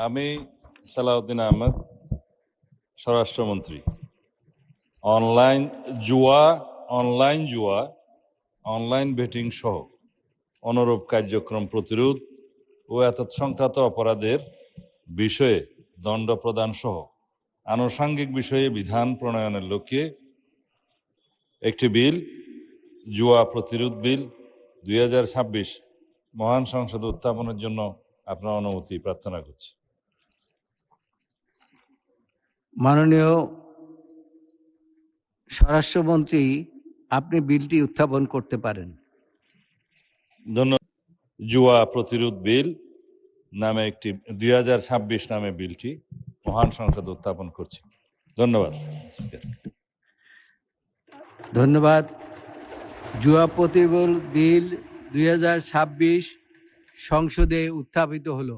আমি সালাউদ্দিন আহমেদ, স্বরাষ্ট্রমন্ত্রী। অনলাইন জুয়া, অনলাইন বেটিং সহ অনুরূপ কার্যক্রম প্রতিরোধ ও এতৎসংক্রান্ত অপরাধের বিষয়ে দণ্ড প্রদান সহ আনুষঙ্গিক বিষয়ে বিধান প্রণয়নের লক্ষ্যে একটি বিল, জুয়া প্রতিরোধ বিল 2026 মহান সংসদে উত্থাপনের জন্য আপনার অনুমতি প্রার্থনা করছি। মাননীয় স্বরাষ্ট্রমন্ত্রী, আপনি বিলটি উত্থাপন করতে পারেন। ধন্যবাদ। জুয়া প্রতিরোধ বিল নামে একটি 2026 নামে বিলটি মহান সংসদে উত্থাপন করছি। ধন্যবাদ। ধন্যবাদ। জুয়া প্রতিরোধ বিল 2026 সংসদে উত্থাপিত হলো।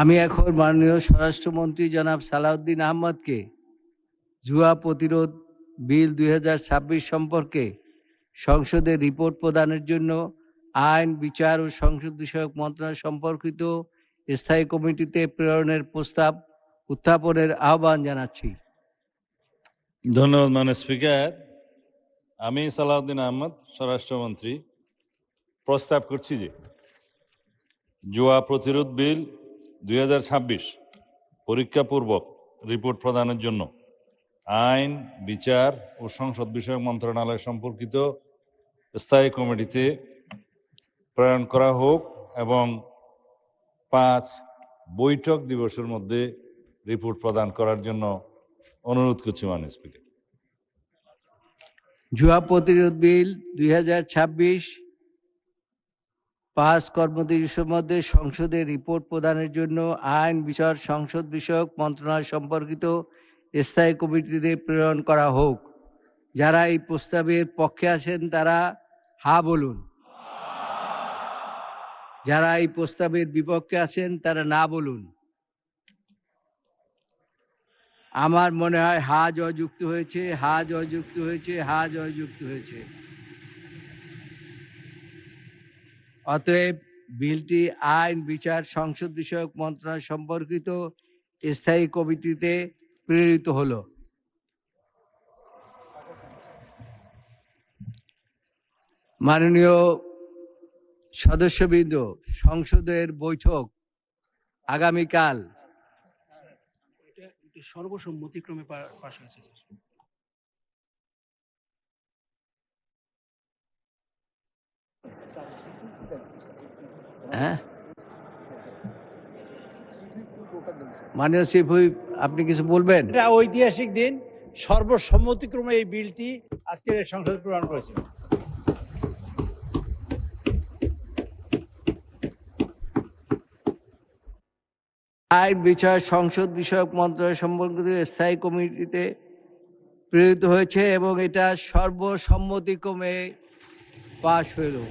আমি এখন মাননীয় স্বরাষ্ট্রমন্ত্রী জনাব সালাউদ্দিন আহমদকে জুয়া প্রতিরোধ বিল 2026 সম্পর্কে সংসদে রিপোর্ট প্রদানের জন্য আইন, বিচার ও সংসদ বিষয়ক মন্ত্রণালয় সম্পর্কিত স্থায়ী কমিটিতে প্রেরণের প্রস্তাব উত্থাপনের আহ্বান জানাচ্ছি। ধন্যবাদ মাননীয় স্পিকার। আমি সালাউদ্দিন আহমদ, স্বরাষ্ট্রমন্ত্রী, প্রস্তাব করছি যে জুয়া প্রতিরোধ বিল 2026 পরীক্ষাপূর্বক রিপোর্ট প্রদানের জন্য আইন, বিচার ও সংসদ বিষয়ক মন্ত্রণালয় সম্পর্কিত স্থায়ী কমিটিতে প্রেরণ করা হোক এবং 5 বৈঠক দিবসের মধ্যে রিপোর্ট প্রদান করার জন্য অনুরোধ করছি মাননীয় স্পিকার। জুয়া প্রতিরোধ বিল 2026 5 কর্মদিবসের মধ্যে সংসদে রিপোর্ট প্রদানের জন্য আইন, বিচার, সংসদ বিষয়ক মন্ত্রণালয় সম্পর্কিত স্থায়ী কমিটিতে প্রেরণ করা হোক। যারা এই প্রস্তাবের পক্ষে আছেন তারা হা বলুন। যারা এই প্রস্তাবের বিপক্ষে আছেন তারা না বলুন। আমার মনে হয় হা জয়যুক্ত হয়েছে, হা জয়যুক্ত হয়েছে, হা জয়যুক্ত হয়েছে। অতএব বিলটি আইন, বিচার, সংসদ বিষয়ক মন্ত্রণালয় সম্পর্কিত স্থায়ী কমিটিতে প্রেরিত হলো। মাননীয় সদস্যবৃন্দ, সংসদের বৈঠক আগামীকাল সর্বসম্মতিক্রমে পাশ হয়েছে। হ্যাঁ, মাননীয় চিফ হুইপ, আপনি কিছু বলবেন? এটা ঐতিহাসিক দিন, সর্বসম্মতিক্রমে এই বিলটি আজকের সংসদে প্রেরণ করেছে। আইন, বিচার, সংসদ বিষয়ক মন্ত্রণালয় সম্পর্কিত স্থায়ী কমিটিতে প্রেরিত হয়েছে এবং এটা সর্বসম্মতিক্রমে পাশ হলো।